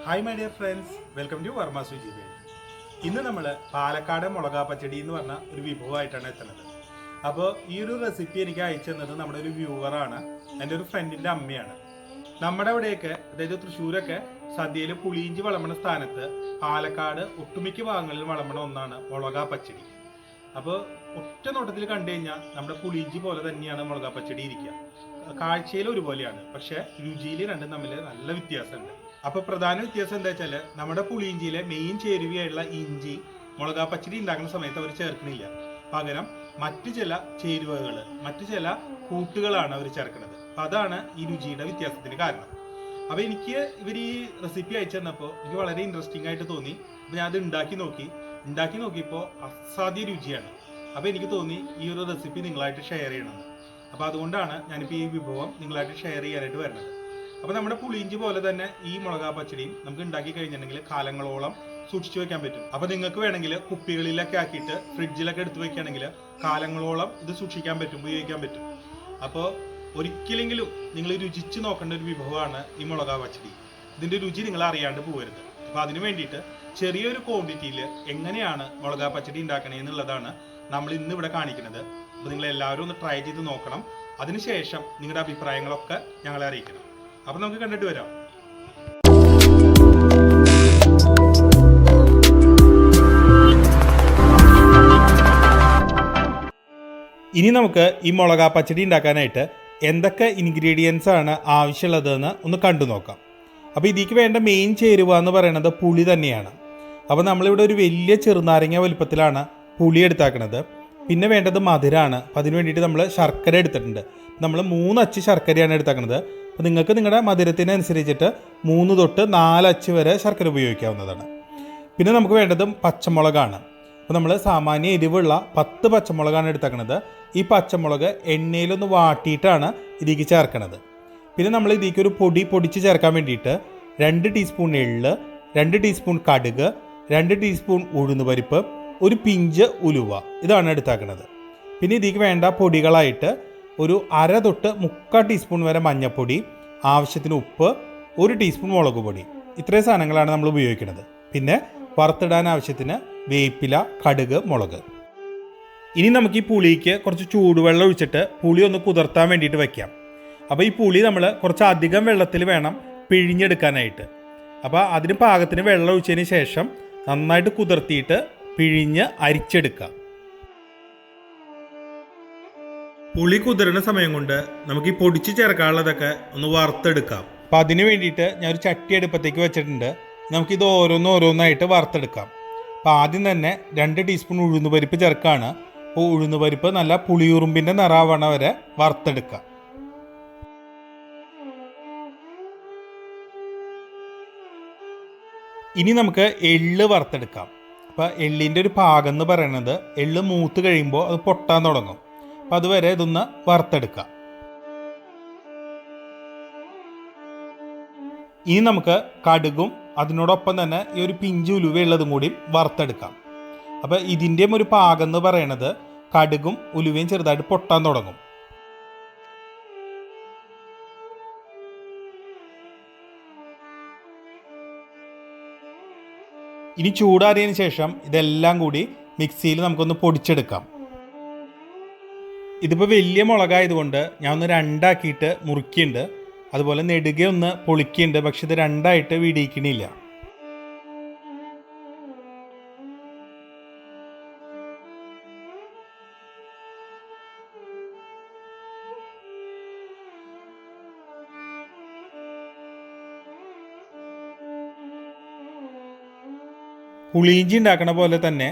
Hi my dear friends, welcome to Varma Ruchi. ഇന്ന് നമ്മൾ പാലക്കാടൻ മുളകാപ്പച്ചടി എന്ന് പറഞ്ഞ ഒരു വിഭവമായിട്ടാണ് എത്തുന്നത്. അപ്പോൾ ഈ ഒരു റെസിപ്പി എനിക്ക് അയച്ചു തന്നത് നമ്മുടെ ഒരു വ്യൂവറാണ്, എൻ്റെ ഒരു ഫ്രണ്ടിൻ്റെ അമ്മയാണ്. നമ്മുടെ അവിടെയൊക്കെ, അതായത് തൃശ്ശൂരൊക്കെ സദ്യയിൽ പുളിയിഞ്ചി വിളമ്പണ സ്ഥാനത്ത് പാലക്കാട് ഒട്ടുമിക്ക ഭാഗങ്ങളിൽ വിളമ്പണ ഒന്നാണ് മുളകാപ്പച്ചടി. അപ്പോൾ ഒറ്റ നോട്ടത്തിൽ കണ്ടു കഴിഞ്ഞാൽ നമ്മുടെ പുളിയിഞ്ചി പോലെ തന്നെയാണ് മുളകാപ്പച്ചടി ഇരിക്കുക. കാഴ്ചയിൽ ഒരുപോലെയാണ്, പക്ഷേ രുചിയിൽ രണ്ടും തമ്മിൽ നല്ല വ്യത്യാസമുണ്ട്. അപ്പോൾ പ്രധാന വ്യത്യാസം എന്താ വെച്ചാൽ നമ്മുടെ പുളിയിഞ്ചിയിലെ മെയിൻ ചേരുവയായുള്ള ഇഞ്ചി മുളകാപ്പച്ചടി ഉണ്ടാക്കുന്ന സമയത്ത് അവർ ചേർക്കണില്ല. പകരം മറ്റു ചില ചേരുവകൾ, മറ്റു ചില കൂട്ടുകളാണ് അവർ ചേർക്കുന്നത്. അതാണ് ഈ രുചിയുടെ വ്യത്യാസത്തിന് കാരണം. അപ്പോൾ എനിക്ക് ഇവർ ഈ റെസിപ്പി അയച്ചു തന്നപ്പോൾ എനിക്ക് വളരെ ഇൻട്രസ്റ്റിംഗ് ആയിട്ട് തോന്നി. അപ്പോൾ ഞാൻ അത് ഉണ്ടാക്കി നോക്കിയപ്പോൾ അസാധ്യ രുചിയാണ്. അപ്പോൾ എനിക്ക് തോന്നി ഈ ഒരു റെസിപ്പി നിങ്ങളായിട്ട് ഷെയർ ചെയ്യണമെന്ന്. അപ്പോൾ അതുകൊണ്ടാണ് ഞാനിപ്പോൾ ഈ വിഭവം നിങ്ങളായിട്ട് ഷെയർ ചെയ്യാനായിട്ട് വരുന്നത്. അപ്പോൾ നമ്മുടെ പുളിയിഞ്ചി പോലെ തന്നെ ഈ മുളകാപ്പച്ചടിയും നമുക്ക് ഉണ്ടാക്കി കഴിഞ്ഞിട്ടുണ്ടെങ്കിൽ കാലങ്ങളോളം സൂക്ഷിച്ചു വെക്കാൻ പറ്റും. അപ്പോൾ നിങ്ങൾക്ക് വേണമെങ്കിൽ കുപ്പികളിലൊക്കെ ആക്കിയിട്ട് ഫ്രിഡ്ജിലൊക്കെ എടുത്ത് വെക്കുകയാണെങ്കിൽ കാലങ്ങളോളം ഇത് സൂക്ഷിക്കാൻ പറ്റും, ഉപയോഗിക്കാൻ പറ്റും. അപ്പോൾ ഒരിക്കലെങ്കിലും നിങ്ങൾ രുചിച്ച് നോക്കേണ്ട ഒരു വിഭവമാണ് ഈ മുളകാപ്പച്ചടി. ഇതിൻ്റെ രുചി നിങ്ങൾ അറിയാണ്ട് പോകരുത്. അപ്പോൾ അതിന് വേണ്ടിയിട്ട് ചെറിയൊരു ക്വാണ്ടിറ്റിയിൽ എങ്ങനെയാണ് മുളകാപ്പച്ചടി ഉണ്ടാക്കണേ എന്നുള്ളതാണ് നമ്മൾ ഇന്ന് ഇവിടെ കാണിക്കുന്നത്. അപ്പോൾ നിങ്ങൾ എല്ലാവരും ഒന്ന് ട്രൈ ചെയ്ത് നോക്കണം. അതിനുശേഷം നിങ്ങളുടെ അഭിപ്രായങ്ങളൊക്കെ ഞങ്ങളെ അറിയിക്കണം. അപ്പോൾ നമുക്ക് കണ്ടിട്ട് വരാം. ഇനി നമുക്ക് ഈ മുളകാപ്പച്ചടി ഉണ്ടാക്കാനായിട്ട് എന്തൊക്കെ ഇൻഗ്രീഡിയൻസ് ആണ് ആവശ്യമുള്ളതെന്ന് ഒന്ന് കണ്ടു നോക്കാം. അപ്പോൾ ഇതിലേക്ക് വേണ്ട മെയിൻ ചേരുവ എന്ന് പറയുന്നത് പുളി തന്നെയാണ്. അപ്പോൾ നമ്മളിവിടെ ഒരു വലിയ ചെറുനാരങ്ങ വലുപ്പത്തിലാണ് പുളി എടുത്താക്കുന്നത്. പിന്നെ വേണ്ടത് മധുരമാണ്. അപ്പോൾ അതിന് വേണ്ടിയിട്ട് നമ്മൾ ശർക്കര എടുത്തിട്ടുണ്ട്. നമ്മൾ 3 അച്ച് ശർക്കരയാണ് എടുത്താക്കുന്നത്. അപ്പോൾ നിങ്ങൾക്ക് നിങ്ങളുടെ മധുരത്തിനനുസരിച്ചിട്ട് 3 തൊട്ട് 4 അച്ച് വരെ ശർക്കര ഉപയോഗിക്കാവുന്നതാണ്. പിന്നെ നമുക്ക് വേണ്ടതും പച്ചമുളകാണ്. അപ്പോൾ നമ്മൾ സാമാന്യ എരിവുള്ള 10 പച്ചമുളകാണ് എടുത്തേക്കണത്. ഈ പച്ചമുളക് എണ്ണയിലൊന്ന് വാട്ടിയിട്ടാണ് ഇതിലേക്ക് ചേർക്കണത്. പിന്നെ നമ്മൾ ഇതിലേക്ക് ഒരു പൊടിച്ച് ചേർക്കാൻ വേണ്ടിയിട്ട് 2 ടീസ്പൂൺ എള്ള്, 2 ടീസ്പൂൺ കടുക്, 2 ടീസ്പൂൺ ഉഴുന്നുപരിപ്പ്, ഒരു പിഞ്ച് ഉലുവ, ഇതാണ് എടുത്താക്കുന്നത്. പിന്നെ ഇതിലേക്ക് വേണ്ട പൊടികളായിട്ട് ഒരു 1/2 തൊട്ട് 3/4 ടീസ്പൂൺ വരെ മഞ്ഞൾപ്പൊടി, ആവശ്യത്തിന് ഉപ്പ്, 1 ടീസ്പൂൺ മുളക് പൊടി, ഇത്രയും സാധനങ്ങളാണ് നമ്മൾ ഉപയോഗിക്കുന്നത്. പിന്നെ വറുത്തിടാൻ ആവശ്യത്തിന് വേപ്പില, കടുക്, മുളക്. ഇനി നമുക്ക് ഈ പുളിക്ക് കുറച്ച് ചൂടുവെള്ളം ഒഴിച്ചിട്ട് പുളി ഒന്ന് കുതിർത്താൻ വേണ്ടിയിട്ട് വെക്കാം. അപ്പോൾ ഈ പുളി നമ്മൾ കുറച്ച് അധികം വെള്ളത്തിൽ വേണം പിഴിഞ്ഞെടുക്കാനായിട്ട്. അപ്പോൾ അതിന് പാകത്തിന് വെള്ളം ഒഴിച്ചതിന് ശേഷം നന്നായിട്ട് കുതിർത്തിയിട്ട് പിഴിഞ്ഞ് അരിച്ചെടുക്കുക. പുളി കുതിരുന്ന സമയം കൊണ്ട് നമുക്ക് ഈ പൊടിച്ച് ചേർക്കാനുള്ളതൊക്കെ ഒന്ന് വറുത്തെടുക്കാം. അപ്പം അതിന് വേണ്ടിയിട്ട് ഞാനൊരു ചട്ടി അടുപ്പത്തേക്ക് വെച്ചിട്ടുണ്ട്. നമുക്കിത് ഓരോന്നായിട്ട് വറുത്തെടുക്കാം. അപ്പം ആദ്യം തന്നെ 2 ടീസ്പൂൺ ഉഴുന്നുപരിപ്പ് ചേർക്കുകയാണ്. അപ്പോൾ ഉഴുന്നുപരിപ്പ് നല്ല പുളിയുറുമ്പിൻ്റെ നിറാവണ വരെ വറുത്തെടുക്കാം. ഇനി നമുക്ക് എള്ള് വറുത്തെടുക്കാം. അപ്പോൾ എള്ളിൻ്റെ ഒരു പാകം എന്ന് പറയുന്നത് എള്ള് മൂത്ത് കഴിയുമ്പോൾ അത് പൊട്ടാൻ തുടങ്ങും. അപ്പോൾ അതുവരെ ഇതൊന്ന് വറുത്തെടുക്കാം. ഇനി നമുക്ക് കടുകും അതിനോടൊപ്പം തന്നെ ഈ ഒരു പിഞ്ച് ഉലുവയുള്ളതും കൂടി വറുത്തെടുക്കാം. അപ്പോൾ ഇതിൻ്റെയും ഒരു പാകം എന്ന് പറയുന്നത് കടുകും ഉലുവയും ചെറുതായിട്ട് പൊട്ടാൻ തുടങ്ങും. ഇനി ചൂടാറിയതിന് ശേഷം ഇതെല്ലാം കൂടി മിക്സിയിൽ നമുക്കൊന്ന് പൊടിച്ചെടുക്കാം. ഇതിപ്പോൾ വലിയ മുളകായതുകൊണ്ട് ഞാൻ ഒന്ന് 2 ആക്കിയിട്ട് മുറിക്കുന്നുണ്ട്. അതുപോലെ നെടുകെ ഒന്ന് പൊളിക്കുന്നുണ്ട്. പക്ഷെ ഇത് 2 ആയിട്ട് വീടിക്കണില്ല. പുളിയിഞ്ചി ഉണ്ടാക്കണ പോലെ തന്നെ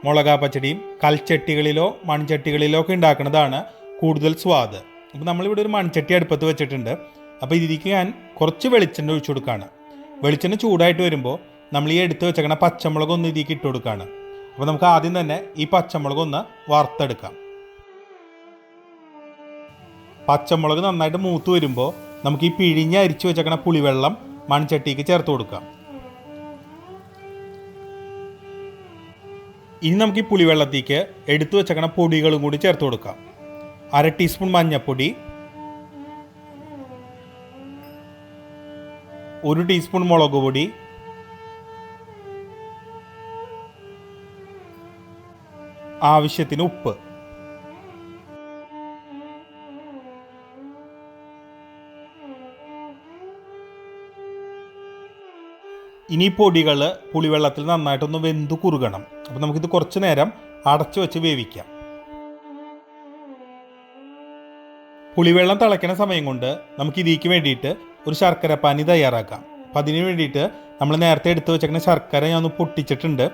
മുളകാപ്പച്ചടിയും കൽച്ചട്ടികളിലോ മൺചട്ടികളിലോ ഒക്കെ ഉണ്ടാക്കുന്നതാണ് കൂടുതൽ സ്വാദ്. അപ്പോൾ നമ്മളിവിടെ ഒരു മൺചട്ടി അടുപ്പത്ത് വെച്ചിട്ടുണ്ട്. അപ്പോൾ ഇതിലേക്ക് ഞാൻ കുറച്ച് വെളിച്ചെണ്ണ ഒഴിച്ചു കൊടുക്കുകയാണ്. വെളിച്ചെണ്ണ ചൂടായിട്ട് വരുമ്പോൾ നമ്മൾ ഈ എടുത്ത് വെച്ചേക്കണ പച്ചമുളക് ഒന്ന് ഇതിലേക്ക് ഇട്ട് കൊടുക്കുകയാണ്. അപ്പോൾ നമുക്ക് ആദ്യം തന്നെ ഈ പച്ചമുളക് ഒന്ന് വറുത്തെടുക്കാം. പച്ചമുളക് നന്നായിട്ട് മൂത്ത് വരുമ്പോൾ നമുക്ക് ഈ പിഴിഞ്ഞ് അരിച്ചു വെച്ചേക്കണ പുളിവെള്ളം മൺചട്ടിക്ക് ചേർത്ത് കൊടുക്കാം. ഇനി നമുക്ക് ഈ പുളിവെള്ളത്തേക്ക് എടുത്തു വെച്ചേക്കണ പൊടികളും കൂടി ചേർത്ത് കൊടുക്കാം. 1/2 ടീസ്പൂൺ മഞ്ഞൾപ്പൊടി, 1 ടീസ്പൂൺ മുളക് പൊടി, ആവശ്യത്തിന് ഉപ്പ്. ഇനി പൊടികൾ പുളിവെള്ളത്തിൽ നന്നായിട്ടൊന്ന് വെന്തു കുറുകണം. അപ്പോൾ നമുക്കിത് കുറച്ച് നേരം അടച്ചു വെച്ച് വേവിക്കാം. പുളിവെള്ളം തിളയ്ക്കുന്ന സമയം കൊണ്ട് നമുക്ക് ഇതിലേക്ക് വേണ്ടിയിട്ട് ഒരു ശർക്കരപ്പാനി തയ്യാറാക്കാം. അപ്പം അതിന് വേണ്ടിയിട്ട് നമ്മൾ നേരത്തെ എടുത്ത് വെച്ചേക്കുന്ന ശർക്കര ഞാൻ ഒന്ന് പൊട്ടിച്ചിട്ടുണ്ട്.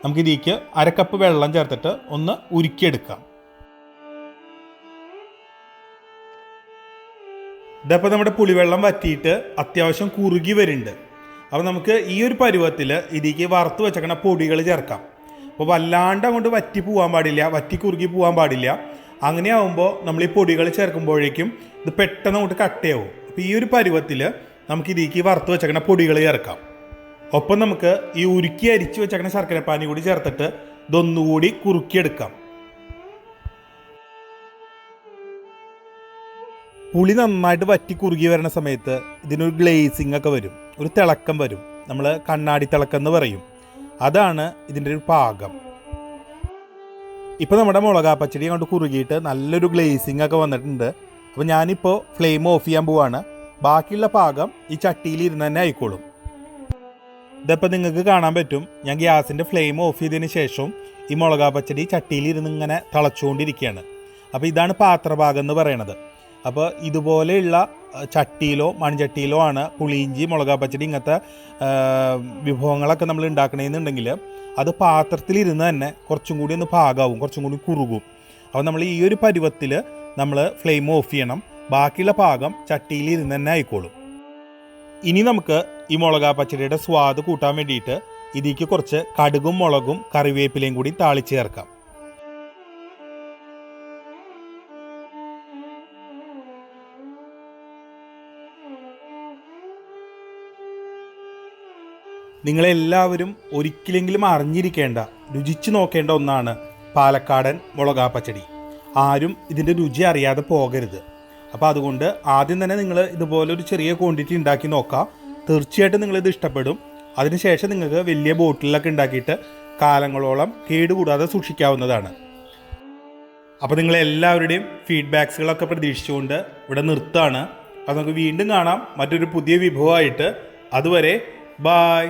നമുക്ക് ഇതിലേക്ക് 1/2 കപ്പ് വെള്ളം ചേർത്തിട്ട് ഒന്ന് ഉരുക്കിയെടുക്കാം. ഇതപ്പോൾ നമ്മുടെ പുളിവെള്ളം വറ്റിയിട്ട് അത്യാവശ്യം കുറുകി വരുന്നുണ്ട്. അപ്പോൾ നമുക്ക് ഈ ഒരു പരുവത്തിൽ ഇതിലേക്ക് വറുത്ത് വെച്ചേക്കുന്ന പൊടികൾ ചേർക്കാം. അപ്പോൾ വല്ലാണ്ട് അങ്ങോട്ട് വറ്റി പോകാൻ പാടില്ല, വറ്റി കുറുകി പോകാൻ പാടില്ല. അങ്ങനെ ആകുമ്പോൾ നമ്മൾ ഈ പൊടികൾ ചേർക്കുമ്പോഴേക്കും ഇത് പെട്ടെന്ന് അങ്ങോട്ട് കട്ടയാവും. അപ്പോൾ ഈ ഒരു പരുവത്തിൽ നമുക്ക് ഇതിലേക്ക് വറുത്ത് വെച്ചേക്കുന്ന പൊടികൾ ചേർക്കാം. ഒപ്പം നമുക്ക് ഈ ഉരുക്കി അരിച്ച് വെച്ചേക്കുന്ന ശർക്കരപ്പാനി കൂടി ചേർത്തിട്ട് ഇതൊന്നുകൂടി കുറുക്കിയെടുക്കാം. പുളി നന്നായിട്ട് വറ്റി കുറുകി വരുന്ന സമയത്ത് ഇതിനൊരു ഗ്ലേസിങ് ഒക്കെ വരും, ഒരു തിളക്കം വരും. നമ്മൾ കണ്ണാടി തിളക്കം എന്ന് പറയും. അതാണ് ഇതിൻ്റെ ഒരു പാകം. ഇപ്പോൾ നമ്മുടെ മുളകാപ്പച്ചടി കൊണ്ട് കുറുകിയിട്ട് നല്ലൊരു ഗ്ലേസിങ് ഒക്കെ വന്നിട്ടുണ്ട്. അപ്പോൾ ഞാനിപ്പോൾ ഫ്ലെയിം ഓഫ് ചെയ്യാൻ പോവാണ്. ബാക്കിയുള്ള പാകം ഈ ചട്ടിയിൽ ഇരുന്ന് തന്നെ ആയിക്കോളും. ഇതിപ്പോൾ നിങ്ങൾക്ക് കാണാൻ പറ്റും, ഞാൻ ഗ്യാസിൻ്റെ ഫ്ലെയിം ഓഫ് ചെയ്തതിന് ശേഷം ഈ മുളകാപ്പച്ചടി ചട്ടിയിൽ ഇരുന്ന് ഇങ്ങനെ തിളച്ചുകൊണ്ടിരിക്കുകയാണ്. അപ്പോൾ ഇതാണ് പാത്രഭാഗം എന്ന് പറയണത്. അപ്പോൾ ഇതുപോലെയുള്ള ചട്ടിയിലോ മൺചട്ടിയിലോ ആണ് പുളിയിഞ്ചി മുളകാപ്പച്ചടി ഇങ്ങനത്തെ വിഭവങ്ങളൊക്കെ നമ്മൾ ഉണ്ടാക്കണമെന്നുണ്ടെങ്കിൽ അത് പാത്രത്തിലിരുന്ന് തന്നെ കുറച്ചും കൂടി ഒന്ന് പാകാവും, കുറച്ചും കൂടി കുറുകും. അപ്പോൾ നമ്മൾ ഈ ഒരു പരുവത്തിൽ നമ്മൾ ഫ്ലെയിം ഓഫ് ചെയ്യണം. ബാക്കിയുള്ള പാകം ചട്ടിയിൽ ഇരുന്ന് തന്നെ ആയിക്കോളും. ഇനി നമുക്ക് ഈ മുളകാപ്പച്ചടിയുടെ സ്വാദ് കൂട്ടാൻ വേണ്ടിയിട്ട് ഇതിലേക്ക് കുറച്ച് കടുകും മുളകും കറിവേപ്പിലയും കൂടി താളിച്ച് ചേർക്കാം. നിങ്ങളെല്ലാവരും ഒരിക്കലെങ്കിലും അറിഞ്ഞിരിക്കേണ്ട, രുചിച്ച് നോക്കേണ്ട ഒന്നാണ് പാലക്കാടൻ മുളകാപ്പച്ചടി. ആരും ഇതിൻ്റെ രുചി അറിയാതെ പോകരുത്. അപ്പോൾ അതുകൊണ്ട് ആദ്യം തന്നെ നിങ്ങൾ ഇതുപോലൊരു ചെറിയ ക്വാണ്ടിറ്റി ഉണ്ടാക്കി നോക്കാം. തീർച്ചയായിട്ടും നിങ്ങളിത് ഇഷ്ടപ്പെടും. അതിനുശേഷം നിങ്ങൾക്ക് വലിയ ബോട്ടിലൊക്കെ ഉണ്ടാക്കിയിട്ട് കാലങ്ങളോളം കേടുകൂടാതെ സൂക്ഷിക്കാവുന്നതാണ്. അപ്പോൾ നിങ്ങളെല്ലാവരുടെയും ഫീഡ്ബാക്സുകളൊക്കെ പ്രതീക്ഷിച്ചുകൊണ്ട് ഇവിടെ നിർത്താണ്. അപ്പോൾ നമുക്ക് വീണ്ടും കാണാം മറ്റൊരു പുതിയ വിഭവമായിട്ട്. അതുവരെ ബായ്.